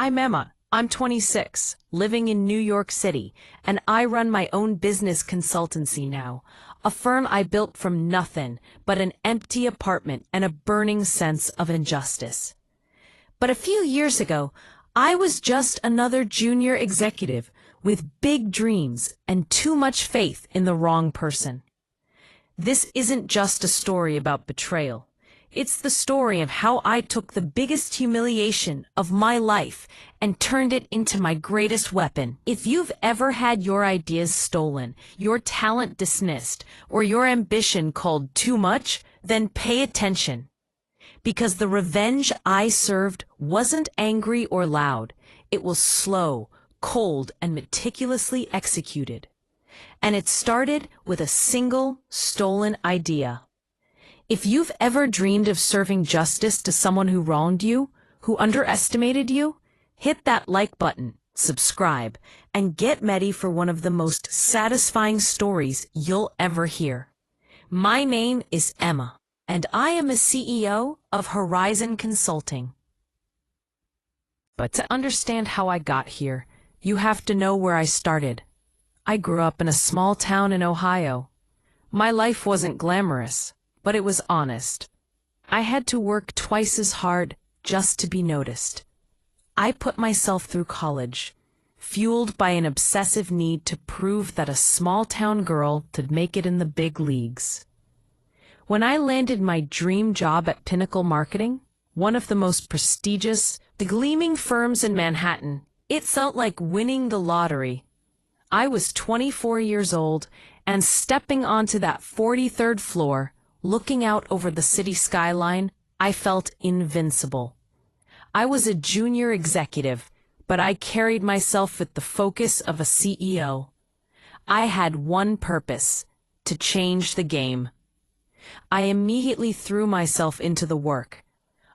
I'm Emma. I'm 26, living in New York City, and I run my own business consultancy now, a firm I built from nothing but an empty apartment and a burning sense of injustice. But a few years ago, I was just another junior executive with big dreams and too much faith in the wrong person. This isn't just a story about betrayal. It's the story of how I took the biggest humiliation of my life and turned it into my greatest weapon. If you've ever had your ideas stolen, your talent dismissed, or your ambition called too much, then pay attention. Because the revenge I served wasn't angry or loud. It was slow, cold, and meticulously executed. And it started with a single stolen idea. If you've ever dreamed of serving justice to someone who wronged you, who underestimated you, hit that like button, subscribe, and get ready for one of the most satisfying stories you'll ever hear. My name is Emma, and I am a CEO of Horizon Consulting. But to understand how I got here, you have to know where I started. I grew up in a small town in Ohio. My life wasn't glamorous, but it was honest. I had to work twice as hard just to be noticed. I put myself through college, fueled by an obsessive need to prove that a small-town girl could make it in the big leagues. When I landed my dream job at Pinnacle Marketing, one of the most prestigious, the gleaming firms in Manhattan, it felt like winning the lottery. I was 24 years old, and stepping onto that 43rd floor, looking out over the city skyline, I felt invincible. I was a junior executive, but I carried myself with the focus of a CEO. I had one purpose: to change the game. I immediately threw myself into the work.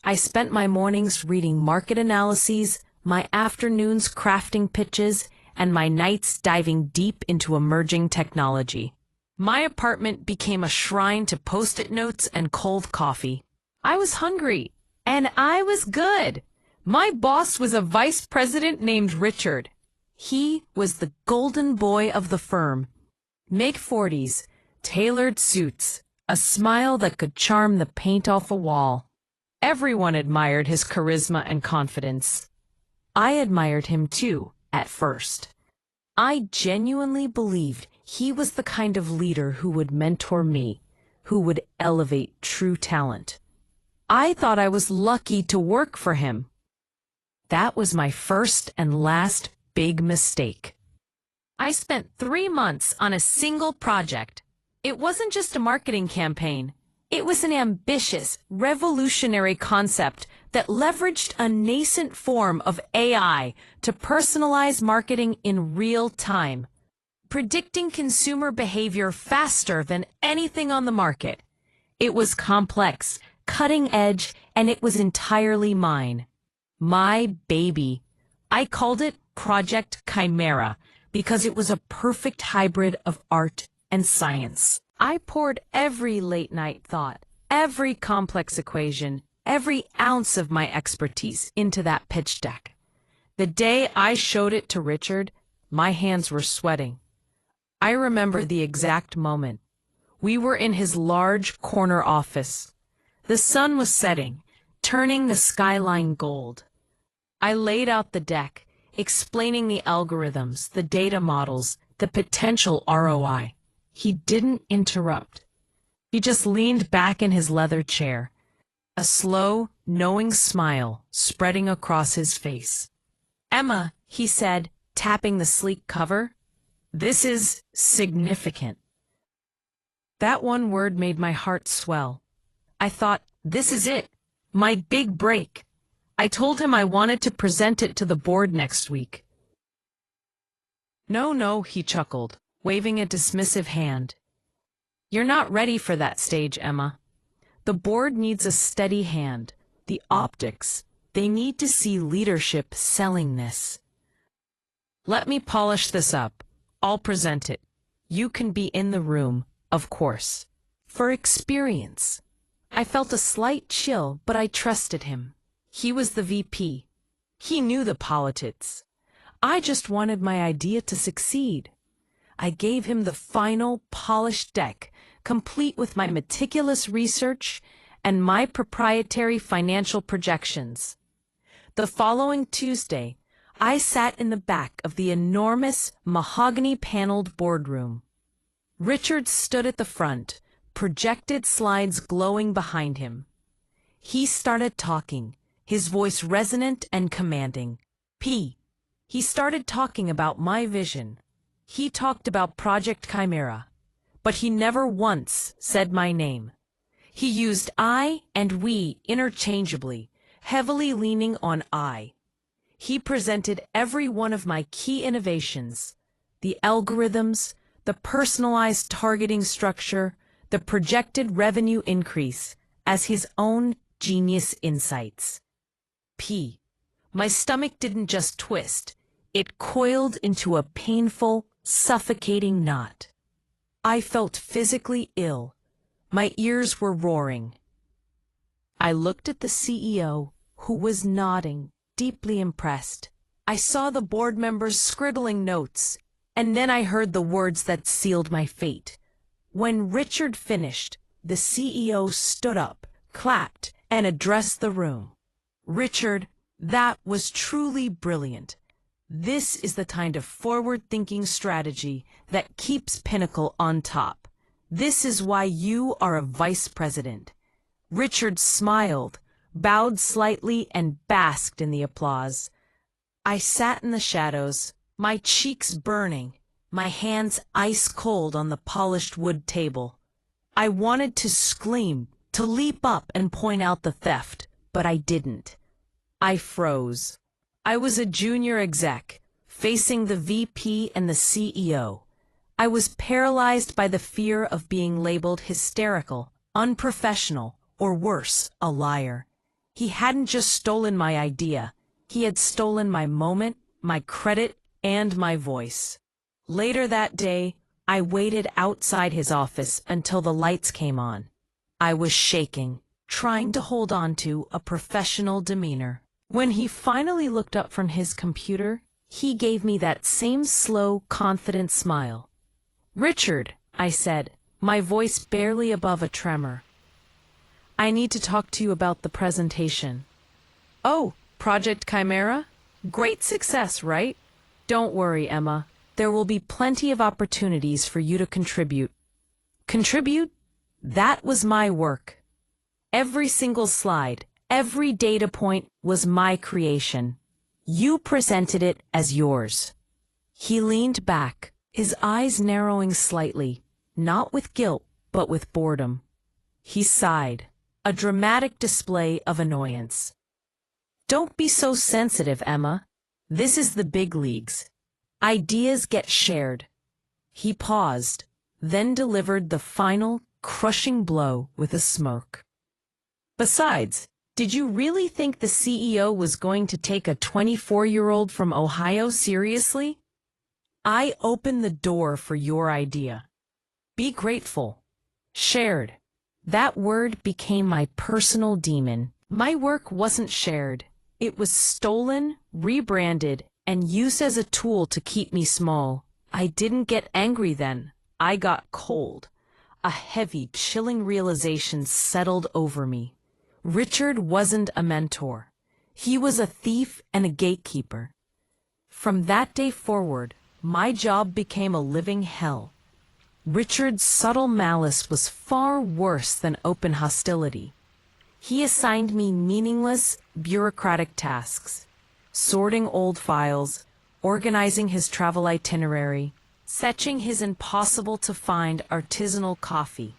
I spent my mornings reading market analyses, my afternoons crafting pitches, and my nights diving deep into emerging technology. My apartment became a shrine to Post-it notes and cold coffee. I was hungry, and I was good. My boss was a vice president named Richard. He was the golden boy of the firm. Mid-40s, tailored suits, a smile that could charm the paint off a wall. Everyone admired his charisma and confidence. I admired him too, at first. I genuinely believed he was the kind of leader who would mentor me, who would elevate true talent. I thought I was lucky to work for him. That was my first and last big mistake. I spent 3 months on a single project. It wasn't just a marketing campaign. It was an ambitious, revolutionary concept that leveraged a nascent form of AI to personalize marketing in real time, predicting consumer behavior faster than anything on the market. It was complex, cutting edge, and it was entirely mine. My baby. I called it Project Chimera because it was a perfect hybrid of art and science. I poured every late-night thought, every complex equation, every ounce of my expertise into that pitch deck. The day I showed it to Richard, my hands were sweating. I remember the exact moment. We were in his large corner office. The sun was setting, turning the skyline gold. I laid out the deck, explaining the algorithms, the data models, the potential ROI. He didn't interrupt. He just leaned back in his leather chair, a slow, knowing smile spreading across his face. "Emma," he said, tapping the sleek cover, "this is significant." That one word made my heart swell. I thought, this is it, my big break. I told him I wanted to present it to the board next week. No, he chuckled, waving a dismissive hand. "You're not ready for that stage, Emma. The board needs a steady hand, the optics. They need to see leadership selling this. Let me polish this up. I'll present it. You can be in the room, of course. For experience." I felt a slight chill, but I trusted him. He was the VP. He knew the politics. I just wanted my idea to succeed. I gave him the final, polished deck, complete with my meticulous research and my proprietary financial projections. The following Tuesday, I sat in the back of the enormous, mahogany-paneled boardroom. Richard stood at the front, projected slides glowing behind him. He started talking, his voice resonant and commanding. He started talking about my vision. He talked about Project Chimera, but he never once said my name. He used I and we interchangeably, heavily leaning on I. He presented every one of my key innovations, the algorithms, the personalized targeting structure, the projected revenue increase, as his own genius insights. My stomach didn't just twist, it coiled into a painful, suffocating knot. I felt physically ill. My ears were roaring. I looked at the CEO, who was nodding, deeply impressed. I saw the board members scribbling notes, and then I heard the words that sealed my fate. When Richard finished, the CEO stood up, clapped, and addressed the room. Richard, that was truly brilliant. This is the kind of forward-thinking strategy that keeps Pinnacle on top. This is why you are a vice president. Richard smiled, bowed slightly, and basked in the applause. I sat in the shadows, my cheeks burning, my hands ice-cold on the polished wood table. I wanted to scream, to leap up and point out the theft, but I didn't. I froze. I was a junior exec, facing the VP and the CEO. I was paralyzed by the fear of being labeled hysterical, unprofessional, or worse, a liar. He hadn't just stolen my idea. He had stolen my moment, my credit, and my voice. Later that day, I waited outside his office until the lights came on. I was shaking, trying to hold on to a professional demeanor. When he finally looked up from his computer, he gave me that same slow, confident smile. "Richard," I said, my voice barely above a tremor. "I need to talk to you about the presentation." "Oh, Project Chimera? Great success, right?" "Don't worry, Emma. There will be plenty of opportunities for you to contribute." Contribute? That was my work. Every single slide, every data point was my creation. You presented it as yours. He leaned back, his eyes narrowing slightly, not with guilt, but with boredom. He sighed, a dramatic display of annoyance. "Don't be so sensitive, Emma. This is the big leagues. Ideas get shared." He paused, then delivered the final, crushing blow with a smirk. "Besides, did you really think the CEO was going to take a 24-year-old from Ohio seriously? I opened the door for your idea. Be grateful. Shared. That word became my personal demon. My work wasn't shared. It was stolen, rebranded, and used as a tool to keep me small. I didn't get angry then. I got cold. A heavy, chilling realization settled over me. Richard wasn't a mentor. He was a thief and a gatekeeper. From that day forward, my job became a living hell. Richard's subtle malice was far worse than open hostility. He assigned me meaningless, bureaucratic tasks, sorting old files, organizing his travel itinerary, fetching his impossible-to-find artisanal coffee.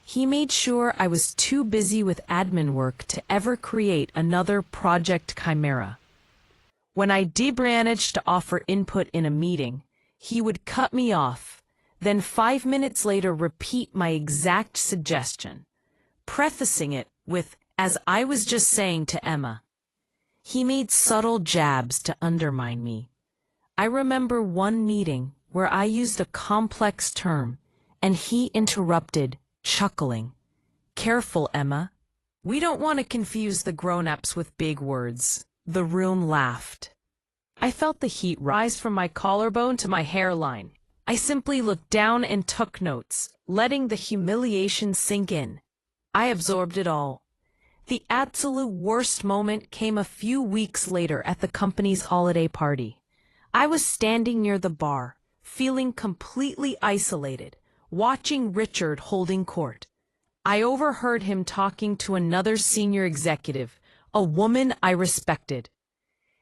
He made sure I was too busy with admin work to ever create another Project Chimera. When I managed to offer input in a meeting, he would cut me off, then 5 minutes later repeat my exact suggestion, prefacing it with, "as I was just saying to Emma." He made subtle jabs to undermine me. I remember one meeting where I used a complex term, and he interrupted, chuckling. "Careful, Emma. We don't want to confuse the grown-ups with big words. The room laughed. I felt the heat rise from my collarbone to my hairline. I simply looked down and took notes, letting the humiliation sink in. I absorbed it all. The absolute worst moment came a few weeks later at the company's holiday party. I was standing near the bar, feeling completely isolated, watching Richard holding court. I overheard him talking to another senior executive, a woman I respected.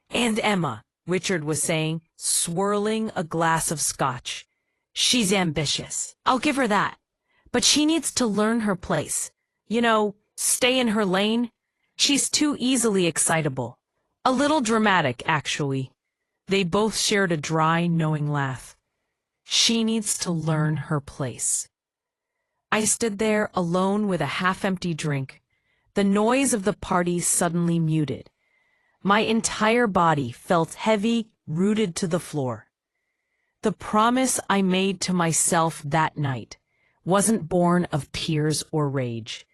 "And Emma," Richard was saying, swirling a glass of scotch. "She's ambitious. I'll give her that. But she needs to learn her place. You know, stay in her lane. She's too easily excitable. A little dramatic, actually." They both shared a dry, knowing laugh. She needs to learn her place. I stood there alone with a half-empty drink. The noise of the party suddenly muted. My entire body felt heavy, rooted to the floor. The promise I made to myself that night wasn't born of tears or rage.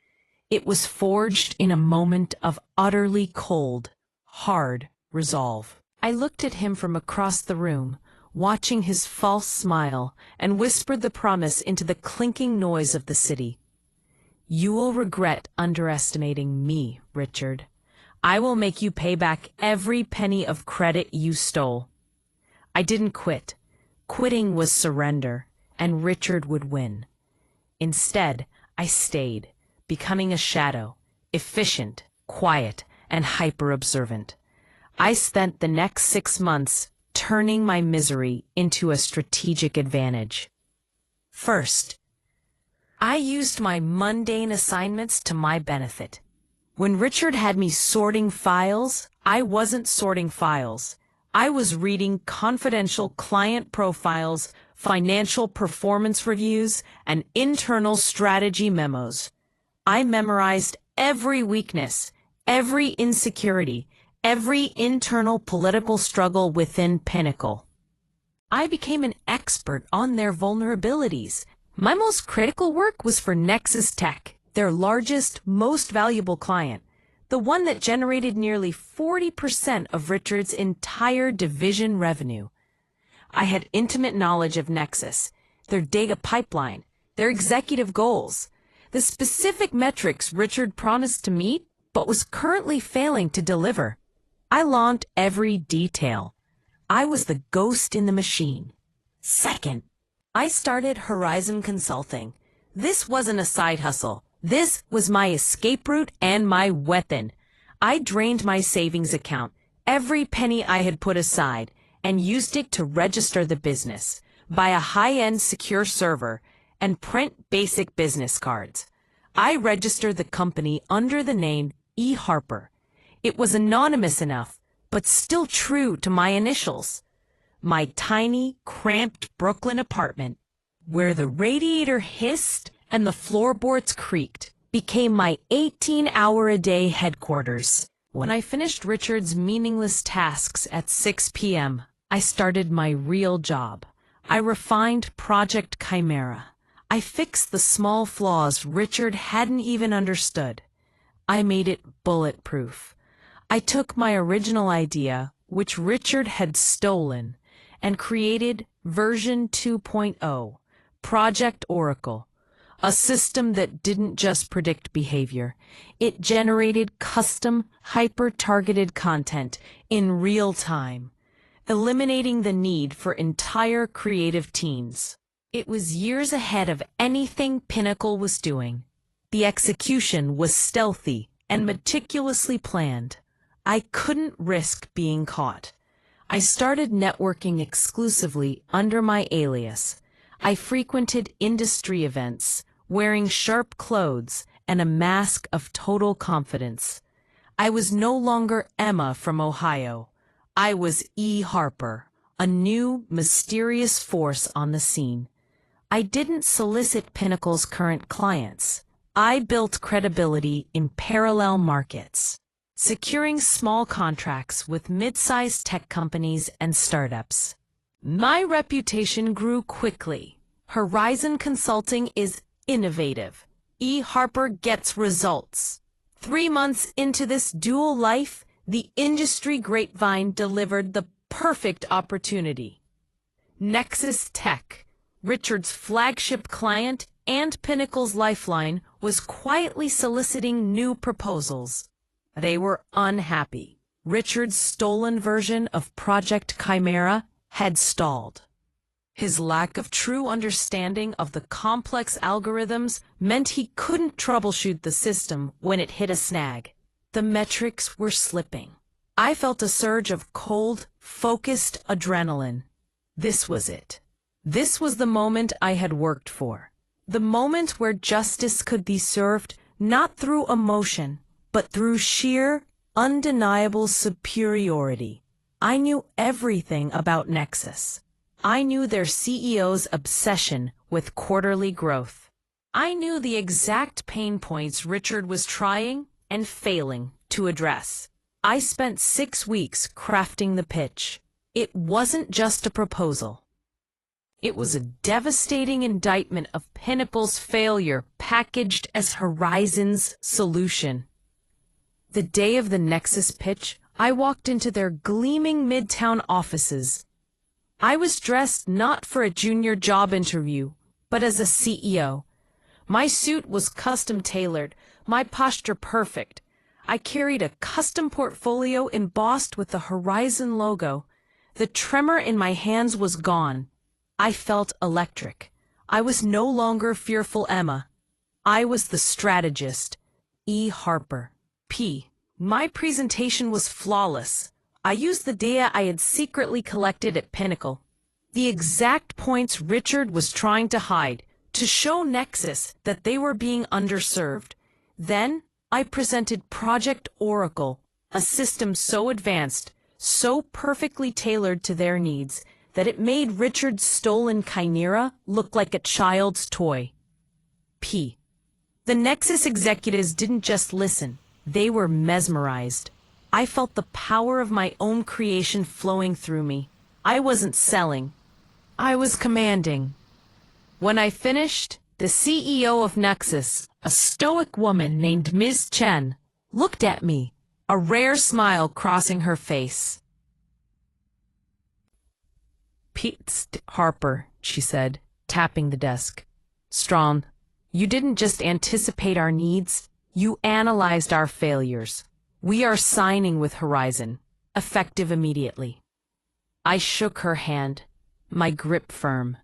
It was forged in a moment of utterly cold, hard resolve. I looked at him from across the room, watching his false smile, and whispered the promise into the clinking noise of the city. "You will regret underestimating me, Richard. I will make you pay back every penny of credit you stole." I didn't quit. Quitting was surrender, and Richard would win. Instead, I stayed, becoming a shadow, efficient, quiet, and hyper-observant. I spent the next 6 months turning my misery into a strategic advantage. First, I used my mundane assignments to my benefit. When Richard had me sorting files, I wasn't sorting files. I was reading confidential client profiles, financial performance reviews, and internal strategy memos. I memorized every weakness, every insecurity, every internal political struggle within Pinnacle. I became an expert on their vulnerabilities. My most critical work was for Nexus Tech, their largest, most valuable client, the one that generated nearly 40% of Richard's entire division revenue. I had intimate knowledge of Nexus, their data pipeline, their executive goals, the specific metrics Richard promised to meet but was currently failing to deliver. I learned every detail. I was the ghost in the machine. Second, I started Horizon Consulting. This wasn't a side hustle. This was my escape route and my weapon. I drained my savings account, every penny I had put aside, and used it to register the business, buy a high-end secure server, and print basic business cards. I registered the company under the name E. Harper. It was anonymous enough, but still true to my initials. My tiny, cramped Brooklyn apartment, where the radiator hissed and the floorboards creaked, became my 18-hour-a-day headquarters. When I finished Richard's meaningless tasks at 6 p.m., I started my real job. I refined Project Chimera. I fixed the small flaws Richard hadn't even understood. I made it bulletproof. I took my original idea, which Richard had stolen, and created version 2.0, Project Oracle. A system that didn't just predict behavior. It generated custom, hyper-targeted content in real time, eliminating the need for entire creative teams. It was years ahead of anything Pinnacle was doing. The execution was stealthy and meticulously planned. I couldn't risk being caught. I started networking exclusively under my alias. I frequented industry events, wearing sharp clothes and a mask of total confidence. I was no longer Emma from Ohio. I was E. Harper, a new, mysterious force on the scene. I didn't solicit Pinnacle's current clients. I built credibility in parallel markets, securing small contracts with mid-sized tech companies and startups. My reputation grew quickly. Horizon Consulting is innovative. E. Harper gets results. 3 months into this dual life, The industry grapevine delivered the perfect opportunity. Nexus Tech, Richard's flagship client and Pinnacle's lifeline, was quietly soliciting new proposals. They were unhappy. Richard's stolen version of Project Chimera had stalled. His lack of true understanding of the complex algorithms meant he couldn't troubleshoot the system when it hit a snag. The metrics were slipping. I felt a surge of cold, focused adrenaline. This was it. This was the moment I had worked for. The moment where justice could be served not through emotion, but through sheer, undeniable superiority. I knew everything about Nexus. I knew their CEO's obsession with quarterly growth. I knew the exact pain points Richard was trying and failing to address. I spent 6 weeks crafting the pitch. It wasn't just a proposal. It was a devastating indictment of Pinnacle's failure packaged as Horizon's solution. The day of the Nexus pitch, I walked into their gleaming Midtown offices. I was dressed not for a junior job interview, but as a CEO. My suit was custom-tailored, my posture perfect. I carried a custom portfolio embossed with the Horizon logo. The tremor in my hands was gone. I felt electric. I was no longer fearful Emma. I was the strategist, E. Harper. My presentation was flawless. I used the data I had secretly collected at Pinnacle, the exact points Richard was trying to hide, to show Nexus that they were being underserved. Then, I presented Project Oracle, a system so advanced, so perfectly tailored to their needs, that it made Richard's stolen chimera look like a child's toy. The Nexus executives didn't just listen, they were mesmerized. I felt the power of my own creation flowing through me. I wasn't selling. I was commanding. When I finished, the CEO of Nexus, a stoic woman named Ms. Chen, looked at me, a rare smile crossing her face. "Pete Harper," she said, tapping the desk. "Strong, you didn't just anticipate our needs, you analyzed our failures. We are signing with Horizon, effective immediately." I shook her hand, my grip firm.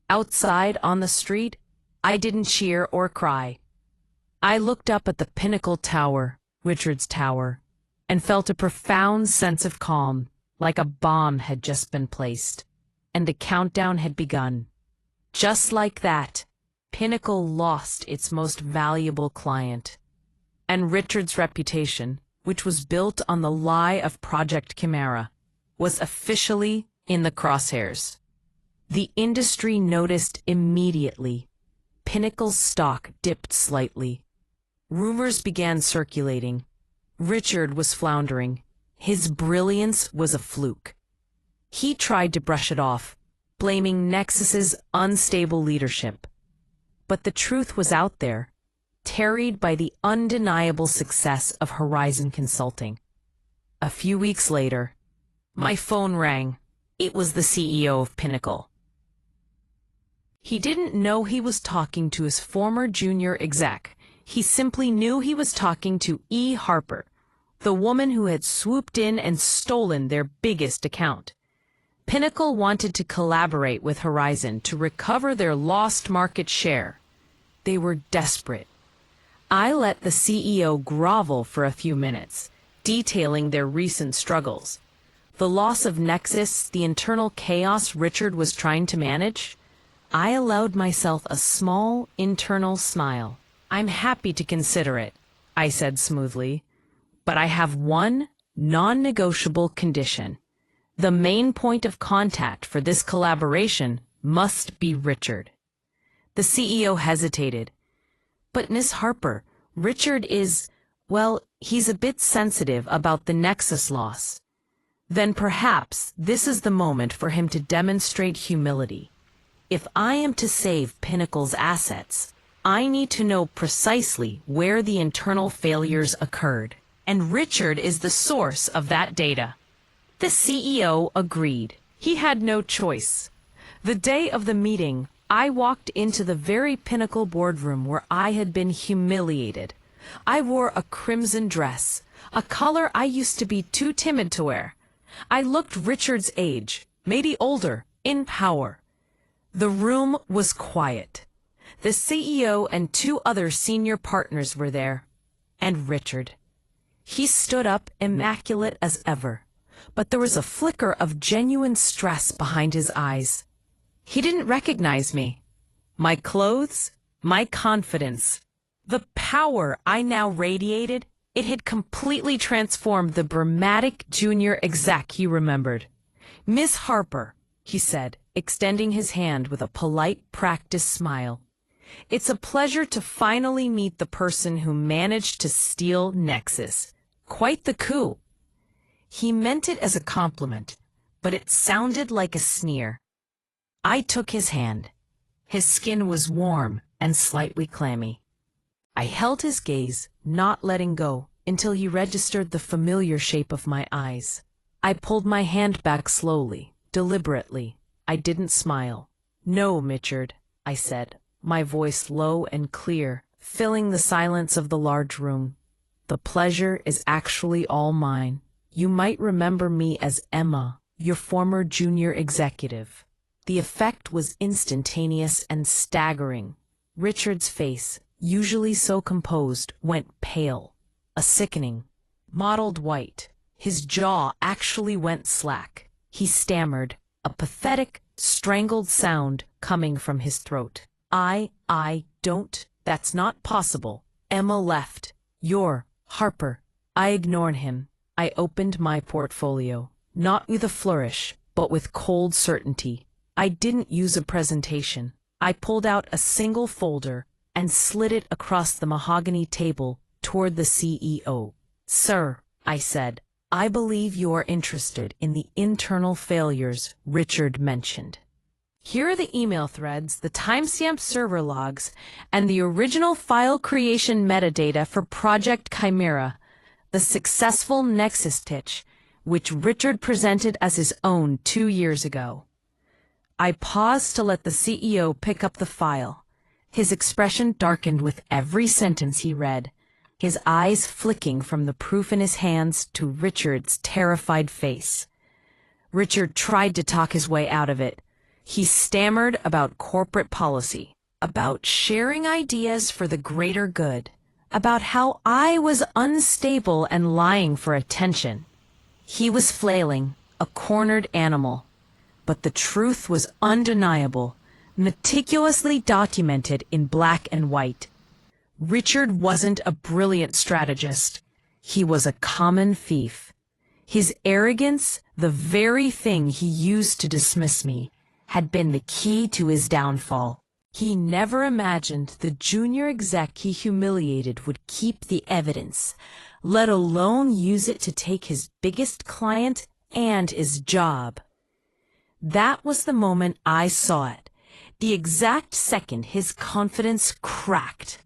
Outside on the street, I didn't cheer or cry. I looked up at the Pinnacle Tower, Richard's tower, and felt a profound sense of calm, like a bomb had just been placed, and the countdown had begun. Just like that, Pinnacle lost its most valuable client. And Richard's reputation, which was built on the lie of Project Chimera, was officially in the crosshairs. The industry noticed immediately. Pinnacle's stock dipped slightly. Rumors began circulating. Richard was floundering. His brilliance was a fluke. He tried to brush it off, blaming Nexus's unstable leadership. But the truth was out there, tarried by the undeniable success of Horizon Consulting. A few weeks later, my phone rang. It was the CEO of Pinnacle. He didn't know he was talking to his former junior exec. He simply knew he was talking to E. Harper, the woman who had swooped in and stolen their biggest account. Pinnacle wanted to collaborate with Horizon to recover their lost market share. They were desperate. I let the CEO grovel for a few minutes, detailing their recent struggles. The loss of Nexus, the internal chaos Richard was trying to manage. I allowed myself a small, internal smile. "I'm happy to consider it," I said smoothly. "But I have one non-negotiable condition. The main point of contact for this collaboration must be Richard." The CEO hesitated. "But Miss Harper, Richard is, well, he's a bit sensitive about the Nexus loss." "Then perhaps this is the moment for him to demonstrate humility. If I am to save Pinnacle's assets, I need to know precisely where the internal failures occurred. and Richard is the source of that data. The CEO agreed. He had no choice. The day of the meeting, I walked into the very pinnacle boardroom where I had been humiliated. I wore a crimson dress, a color I used to be too timid to wear. I looked Richard's age, maybe older, in power. The room was quiet. The CEO and two other senior partners were there, and Richard. He stood up immaculate as ever, but there was a flicker of genuine stress behind his eyes. He didn't recognize me. My clothes, my confidence, the power I now radiated, it had completely transformed the dramatic junior exec he remembered. "Miss Harper," he said, extending his hand with a polite, practiced smile. "It's a pleasure to finally meet the person who managed to steal Nexus. Quite the coup." He meant it as a compliment, but it sounded like a sneer. I took his hand. His skin was warm and slightly clammy. I held his gaze, not letting go, until he registered the familiar shape of my eyes. I pulled my hand back slowly, deliberately. I didn't smile. "No, Richard," I said, my voice low and clear, filling the silence of the large room. "The pleasure is actually all mine. You might remember me as Emma, your former junior executive." The effect was instantaneous and staggering. Richard's face, usually so composed, went pale, a sickening, mottled white. His jaw actually went slack. He stammered, a pathetic, strangled sound coming from his throat. I don't, that's not possible. Emma left. You're Harper." I ignored him. I opened my portfolio, not with a flourish, but with cold certainty. I didn't use a presentation. I pulled out a single folder and slid it across the mahogany table toward the CEO. "Sir," I said, "I believe you are interested in the internal failures Richard mentioned. Here are the email threads, the timestamp server logs, and the original file creation metadata for Project Chimera, the successful Nexus pitch, which Richard presented as his own 2 years ago." I paused to let the CEO pick up the file. His expression darkened with every sentence he read, his eyes flicking from the proof in his hands to Richard's terrified face. Richard tried to talk his way out of it. He stammered about corporate policy, about sharing ideas for the greater good, about how I was unstable and lying for attention. He was flailing, a cornered animal. But the truth was undeniable, meticulously documented in black and white. Richard wasn't a brilliant strategist. He was a common thief. His arrogance, the very thing he used to dismiss me, had been the key to his downfall. He never imagined the junior exec he humiliated would keep the evidence, let alone use it to take his biggest client and his job. That was the moment I saw it, the exact second his confidence cracked.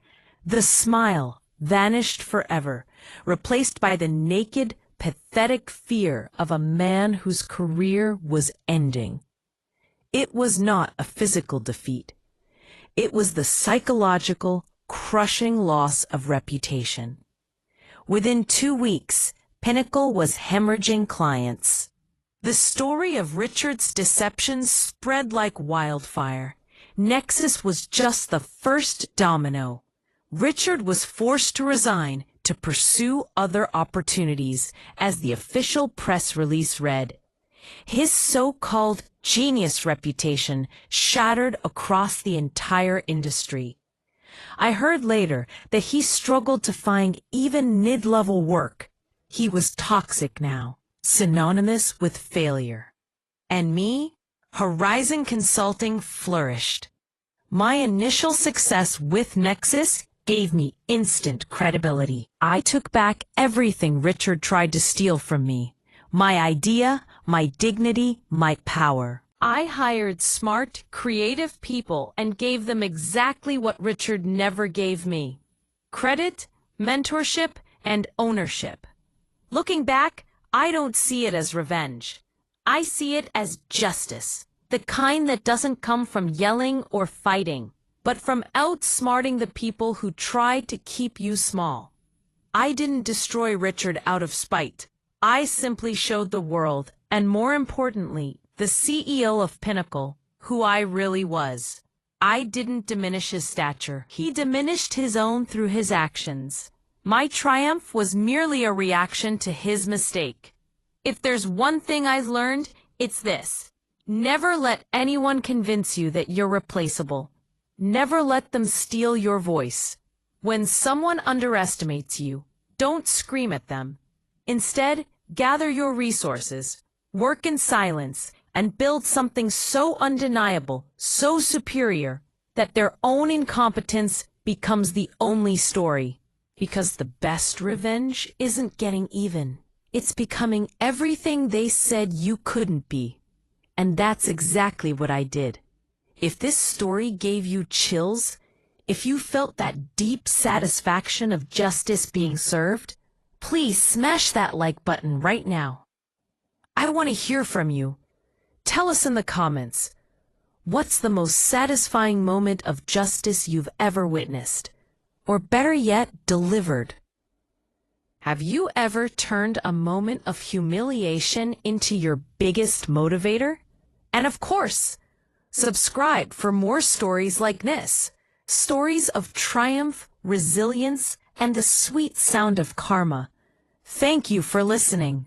The smile vanished forever, replaced by the naked, pathetic fear of a man whose career was ending. It was not a physical defeat. It was the psychological, crushing loss of reputation. Within 2 weeks, Pinnacle was hemorrhaging clients. The story of Richard's deception spread like wildfire. Nexus was just the first domino. Richard was forced to resign to pursue other opportunities, as the official press release read. His so-called genius reputation shattered across the entire industry. I heard later that he struggled to find even mid-level work. He was toxic now, synonymous with failure. And me? Horizon Consulting flourished. My initial success with Nexus gave me instant credibility. I took back everything Richard tried to steal from me. My idea, my dignity, my power. I hired smart, creative people and gave them exactly what Richard never gave me: credit, mentorship, and ownership. Looking back, I don't see it as revenge. I see it as justice, the kind that doesn't come from yelling or fighting, but from outsmarting the people who tried to keep you small. I didn't destroy Richard out of spite. I simply showed the world, and more importantly, the CEO of Pinnacle, who I really was. I didn't diminish his stature. He diminished his own through his actions. My triumph was merely a reaction to his mistake. If there's one thing I've learned, it's this. Never let anyone convince you that you're replaceable. Never let them steal your voice. When someone underestimates you, don't scream at them. Instead, gather your resources, work in silence, and build something so undeniable, so superior, that their own incompetence becomes the only story. Because the best revenge isn't getting even. It's becoming everything they said you couldn't be. And that's exactly what I did. If this story gave you chills, if you felt that deep satisfaction of justice being served, please smash that like button right now. I want to hear from you. Tell us in the comments, what's the most satisfying moment of justice you've ever witnessed? Or better yet, delivered? Have you ever turned a moment of humiliation into your biggest motivator? And of course, subscribe for more stories like this. Stories of triumph, resilience, and the sweet sound of karma. Thank you for listening.